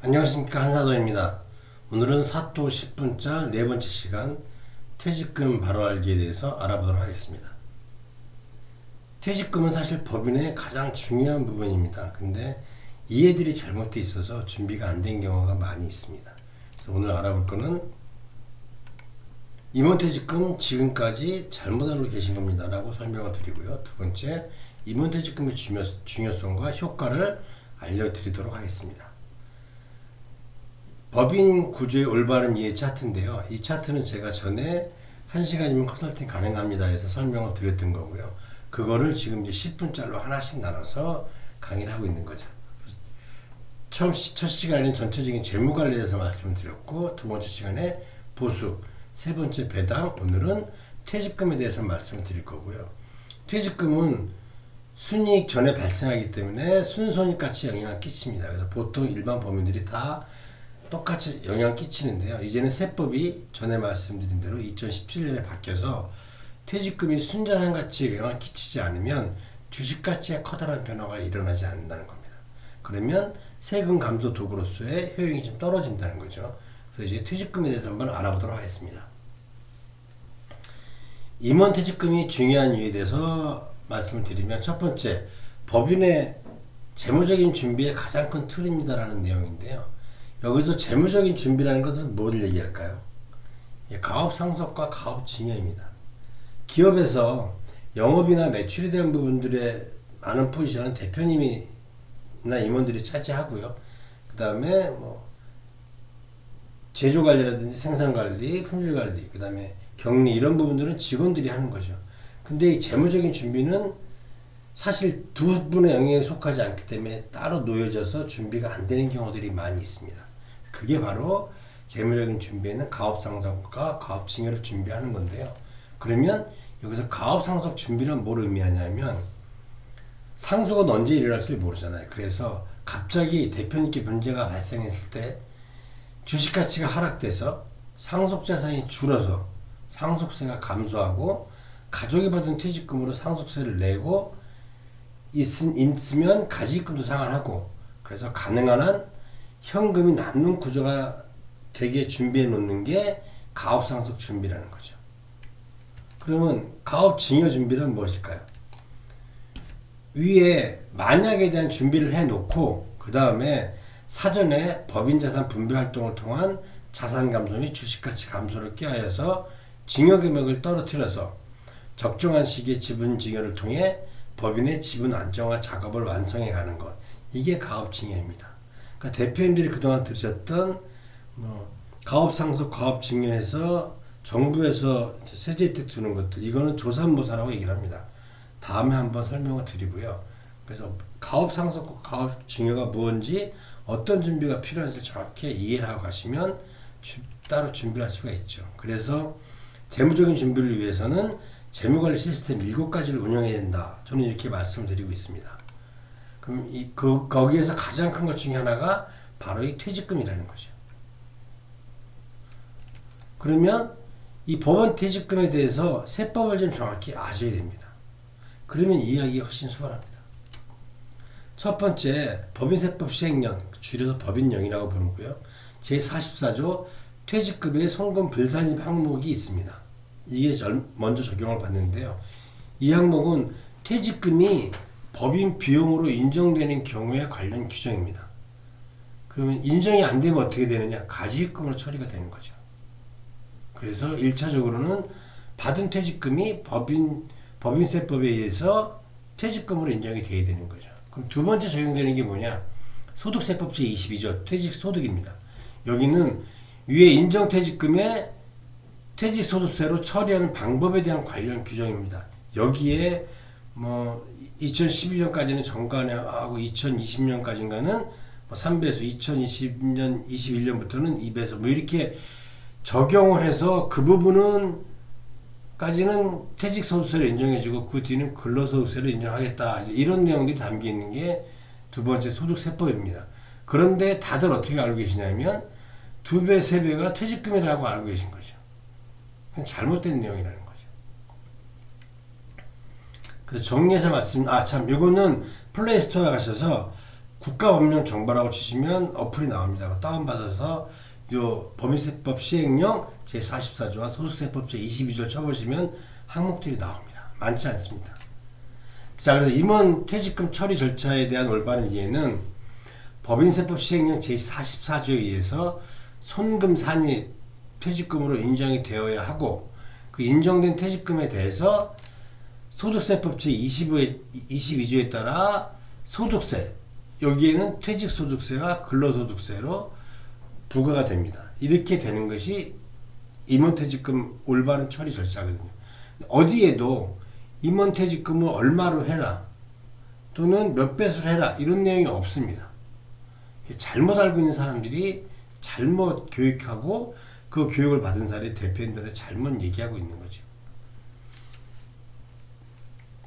안녕하십니까, 한사도입니다. 오늘은 사또 10분짜 네 번째 시간 퇴직금 바로 알기에 대해서 알아보도록 하겠습니다. 퇴직금은 사실 법인의 가장 중요한 부분입니다. 근데 이해들이 잘못되어 있어서 준비가 안 된 경우가 많이 있습니다. 그래서 오늘 알아볼 거는 임원퇴직금 지금까지 잘못 알고 계신 겁니다 라고 설명을 드리고요. 두 번째, 임원퇴직금의 중요성과 효과를 알려드리도록 하겠습니다. 법인 구조의 올바른 이해 차트인데요. 이 차트는 제가 전에 1시간이면 컨설팅 가능합니다 해서 설명을 드렸던 거고요. 그거를 지금 이제 10분짜리로 하나씩 나눠서 강의를 하고 있는 거죠. 첫 시간에는 전체적인 재무관리에 대해서 말씀을 드렸고, 두 번째 시간에 보수, 세 번째 배당, 오늘은 퇴직금에 대해서 말씀을 드릴 거고요. 퇴직금은 순이익 전에 발생하기 때문에 순손익같이 영향을 끼칩니다. 그래서 보통 일반 법인들이 다 똑같이 영향을 끼치는데요. 이제는 세법이 전에 말씀드린 대로 2017년에 바뀌어서 퇴직금이 순자산가치에 영향을 끼치지 않으면 주식가치에 커다란 변화가 일어나지 않는다는 겁니다. 그러면 세금 감소 도구로서의 효용이 좀 떨어진다는 거죠. 그래서 이제 퇴직금에 대해서 한번 알아보도록 하겠습니다. 임원퇴직금이 중요한 이유에 대해서 말씀을 드리면, 첫 번째, 법인의 재무적인 준비의 가장 큰 툴입니다라는 내용인데요. 여기서 재무적인 준비라는 것은 뭘 얘기할까요? 가업 상속과 가업 증여입니다. 기업에서 영업이나 매출에 대한 부분들의 많은 포지션은 대표님이나 임원들이 차지하고요. 그 다음에 제조 관리라든지 생산 관리, 품질 관리, 그 다음에 격리 이런 부분들은 직원들이 하는 거죠. 근데 이 재무적인 준비는 사실 두 분의 영역에 속하지 않기 때문에 따로 놓여져서 준비가 안 되는 경우들이 많이 있습니다. 그게 바로 재무적인 준비에는 가업상속과 가업증여를 준비하는 건데요. 그러면 여기서 가업상속 준비는 뭘 의미하냐면, 상속은 언제 일어날지 모르잖아요. 그래서 갑자기 대표님께 문제가 발생했을 때 주식가치가 하락돼서 상속자산이 줄어서 상속세가 감소하고 가족이 받은 퇴직금으로 상속세를 내고 있으면 가지입금도 상환하고, 그래서 가능한 한 현금이 남는 구조가 되게 준비해 놓는 게 가업상속 준비라는 거죠. 그러면 가업증여 준비는 무엇일까요? 위에 만약에 대한 준비를 해 놓고 그 다음에 사전에 법인자산 분배 활동을 통한 자산 감소 및 주식가치 감소를 꾀하여서 증여 금액을 떨어뜨려서 적정한 시기에 지분 증여를 통해 법인의 지분 안정화 작업을 완성해 가는 것, 이게 가업증여입니다. 그러니까 대표님들이 그동안 들으셨던 가업상속, 가업증여해서 정부에서 세제 혜택 주는 것들, 이거는 조삼모사라고 얘기를 합니다. 다음에 한번 설명을 드리고요. 그래서 가업상속, 가업증여가 무엇인지, 어떤 준비가 필요한지 정확히 이해를 하고 가시면 따로 준비할 수가 있죠. 그래서 재무적인 준비를 위해서는 재무관리 시스템 7가지를 운영해야 된다. 저는 이렇게 말씀을 드리고 있습니다. 그럼 거기에서 가장 큰 것 중에 하나가 바로 이 퇴직금이라는 거죠. 그러면 이 법원 퇴직금에 대해서 세법을 좀 정확히 아셔야 됩니다. 그러면 이해하기가 훨씬 수월합니다. 첫 번째, 법인세법 시행령, 줄여서 법인령이라고 부르고요. 제44조 퇴직급의 송금 불산입 항목이 있습니다. 이게 먼저 적용을 받는데요. 이 항목은 퇴직금이 법인 비용으로 인정되는 경우에 관련 규정입니다. 그러면 인정이 안 되면 어떻게 되느냐? 가지입금으로 처리가 되는 거죠. 그래서 1차적으로는 받은 퇴직금이 법인세법에 의해서 퇴직금으로 인정이 돼야 되는 거죠. 그럼 두 번째 적용되는 게 뭐냐? 소득세법 제22조 퇴직소득입니다. 여기는 위에 인정퇴직금에 퇴직소득세로 처리하는 방법에 대한 관련 규정입니다. 여기에 2012년까지는 정관하고 2020년까지인가는 3배수, 2020년, 21년부터는 2배수 이렇게 적용을 해서 그 부분은 까지는 퇴직소득세를 인정해주고 그 뒤는 근로소득세를 인정하겠다. 이런 내용들이 담겨 있는 게 두 번째 소득세법입니다. 그런데 다들 어떻게 알고 계시냐면 2배, 3배가 퇴직금이라고 알고 계신 거죠. 그건 잘못된 내용이라는 거죠. 그래서 정리해서 말씀, 이거는 플레이스토어에 가셔서 국가법령 정보라고 치시면 어플이 나옵니다. 다운받아서 요 법인세법 시행령 제44조와 소득세법 제22조를 쳐보시면 항목들이 나옵니다. 많지 않습니다. 자, 그래서 임원 퇴직금 처리 절차에 대한 올바른 이해는 법인세법 시행령 제44조에 의해서 손금산이 퇴직금으로 인정이 되어야 하고, 그 인정된 퇴직금에 대해서 소득세법 제22조에 따라 소득세, 여기에는 퇴직소득세와 근로소득세로 부과가 됩니다. 이렇게 되는 것이 임원퇴직금 올바른 처리 절차거든요. 어디에도 임원퇴직금을 얼마로 해라 또는 몇 배수로 해라 이런 내용이 없습니다. 잘못 알고 있는 사람들이 잘못 교육하고 그 교육을 받은 사람이 대표님들한테 잘못 얘기하고 있는 거죠.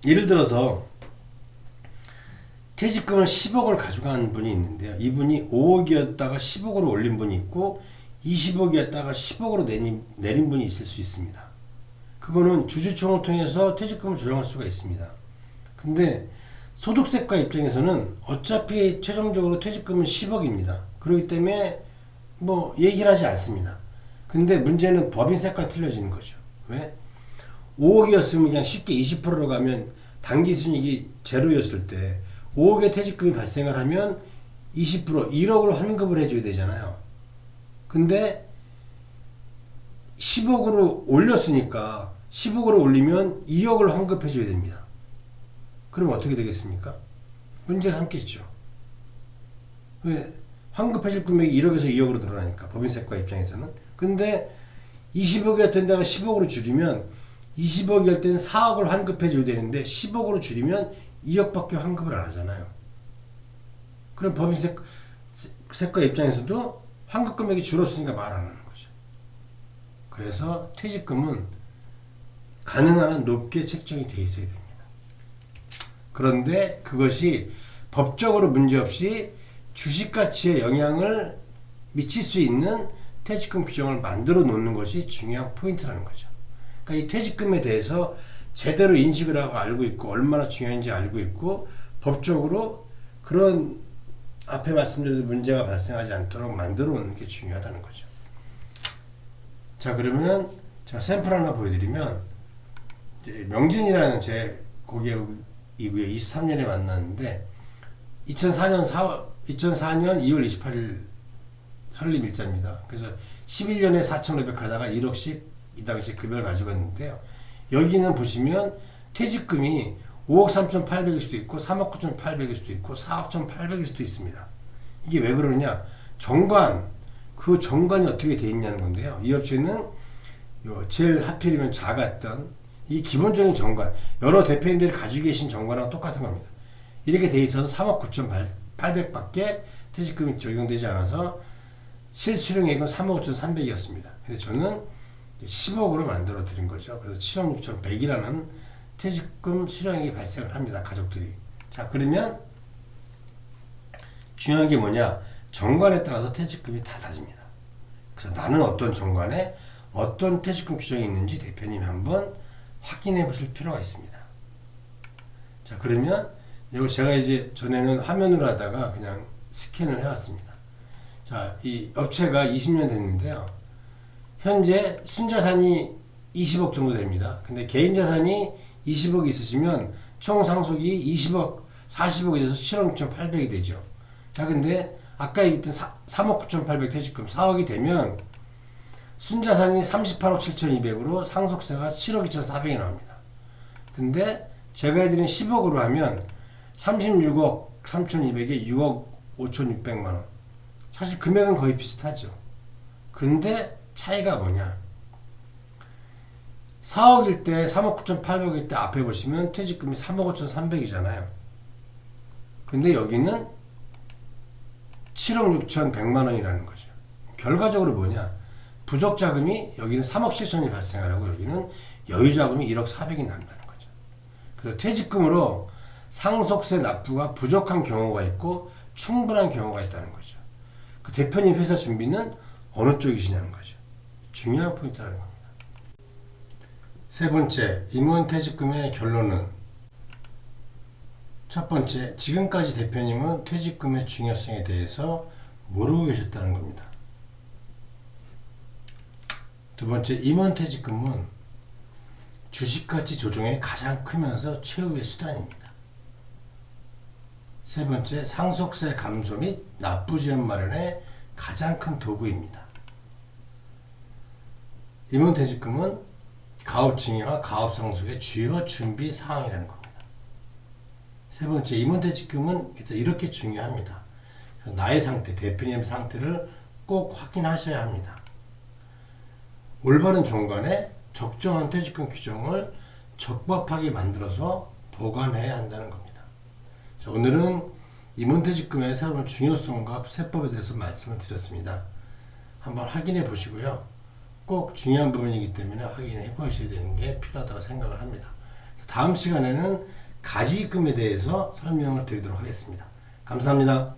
예를 들어서 퇴직금을 10억을 가져간 분이 있는데요. 이분이 5억이었다가 10억으로 올린 분이 있고 20억이었다가 10억으로 내린 분이 있을 수 있습니다. 그거는 주주총을 통해서 퇴직금을 조정할 수가 있습니다. 근데 소득세과 입장에서는 어차피 최종적으로 퇴직금은 10억입니다. 그렇기 때문에 뭐 얘기를 하지 않습니다. 근데 문제는 법인세과 틀려지는 거죠. 왜? 5억이었으면 그냥 쉽게 20%로 가면 당기순이익이 제로였을 때 5억의 퇴직금이 발생을 하면 20% 1억을 환급을 해줘야 되잖아요. 근데 10억으로 올렸으니까 10억으로 올리면 2억을 환급해줘야 됩니다. 그럼 어떻게 되겠습니까? 문제 삼겠죠. 왜? 환급해줄 금액이 1억에서 2억으로 늘어나니까 법인세과 입장에서는. 근데 20억이었던 데가 10억으로 줄이면 20억이었을 때는 4억을 환급해줘야 되는데 10억으로 줄이면 2억밖에 환급을 안 하잖아요. 그럼 법인세과 입장에서도 환급 금액이 줄었으니까 말 안 하는 거죠. 그래서 퇴직금은 가능한 한 높게 책정이 돼 있어야 됩니다. 그런데 그것이 법적으로 문제없이 주식가치에 영향을 미칠 수 있는 퇴직금 규정을 만들어 놓는 것이 중요한 포인트라는 거죠. 그러니까 이 퇴직금에 대해서 제대로 인식을 하고 알고 있고 얼마나 중요한지 알고 있고 법적으로 그런 앞에 말씀드린 문제가 발생하지 않도록 만들어 놓는 게 중요하다는 거죠. 자, 그러면 제가 샘플 하나 보여드리면 명진이라는 제 고객이고요. 23년에 만났는데 2004년 2월 28일 설립일자입니다. 그래서 11년에 4,500 하다가 1억씩 이 당시 급여를 가지고 있는데요. 여기는 보시면 퇴직금이 5억 3,800일 수도 있고 3억 9,800일 수도 있고 4억 1,800일 수도 있습니다. 이게 왜 그러느냐? 그 정관이 어떻게 되어 있냐는 건데요. 이 업체는 제일 하필이면 작았던 이 기본적인 정관, 여러 대표님들이 가지고 계신 정관하고 똑같은 겁니다. 이렇게 되어 있어서 3억 9,800밖에 퇴직금이 적용되지 않아서 실수령액은 3억 5,300이었습니다. 그래서 저는 10억으로 만들어 드린 거죠. 그래서 7억 6,100이라는 퇴직금 수령액이 발생을 합니다. 가족들이. 자, 그러면 중요한 게 뭐냐? 정관에 따라서 퇴직금이 달라집니다. 그래서 나는 어떤 정관에 어떤 퇴직금 규정이 있는지 대표님이 한번 확인해 보실 필요가 있습니다. 자, 그러면 이거 제가 이제 전에는 화면으로 하다가 그냥 스캔을 해왔습니다. 자, 이 업체가 20년 됐는데요. 현재 순자산이 20억 정도 됩니다. 근데 개인 자산이 20억 있으시면 총 상속이 20억, 40억 있어서 7억 6,800이 되죠. 자, 근데 아까 얘기했던 3억 9,800 퇴직금 4억이 되면 순자산이 38억 7,200으로 상속세가 7억 2,400이 나옵니다. 근데 제가 해드린 10억으로 하면 36억 3,200에 6억 5,600만원. 사실 금액은 거의 비슷하죠. 근데 차이가 뭐냐? 4억일 때 3억 9,800일 때 앞에 보시면 퇴직금이 3억 5,300이잖아요. 근데 여기는 7억 6,100만원이라는 거죠. 결과적으로 뭐냐? 부족자금이 여기는 3억 7천이 발생하고 여기는 여유자금이 1억 400이 난다는 거죠. 그래서 퇴직금으로 상속세 납부가 부족한 경우가 있고 충분한 경우가 있다는 거죠. 그 대표님 회사 준비는 어느 쪽이시냐는 거죠. 중요한 포인트라는 겁니다. 세 번째, 임원퇴직금의 결론은 첫 번째, 지금까지 대표님은 퇴직금의 중요성에 대해서 모르고 계셨다는 겁니다. 두 번째, 임원퇴직금은 주식가치 조정에 가장 크면서 최후의 수단입니다. 세 번째, 상속세 감소 및 납부지원 마련의 가장 큰 도구입니다. 임원퇴직금은 가업증여와 가업상속의 주요 준비 사항이라는 겁니다. 세 번째, 임원퇴직금은 이렇게 중요합니다. 나의 상태, 대표님 상태를 꼭 확인하셔야 합니다. 올바른 종간에 적정한 퇴직금 규정을 적법하게 만들어서 보관해야 한다는 겁니다. 자, 오늘은 임원퇴직금의 새로운 중요성과 세법에 대해서 말씀을 드렸습니다. 한번 확인해 보시고요. 꼭 중요한 부분이기 때문에 확인해 보셔야 되는 게 필요하다고 생각을 합니다. 다음 시간에는 가지금에 대해서 설명을 드리도록 하겠습니다. 감사합니다.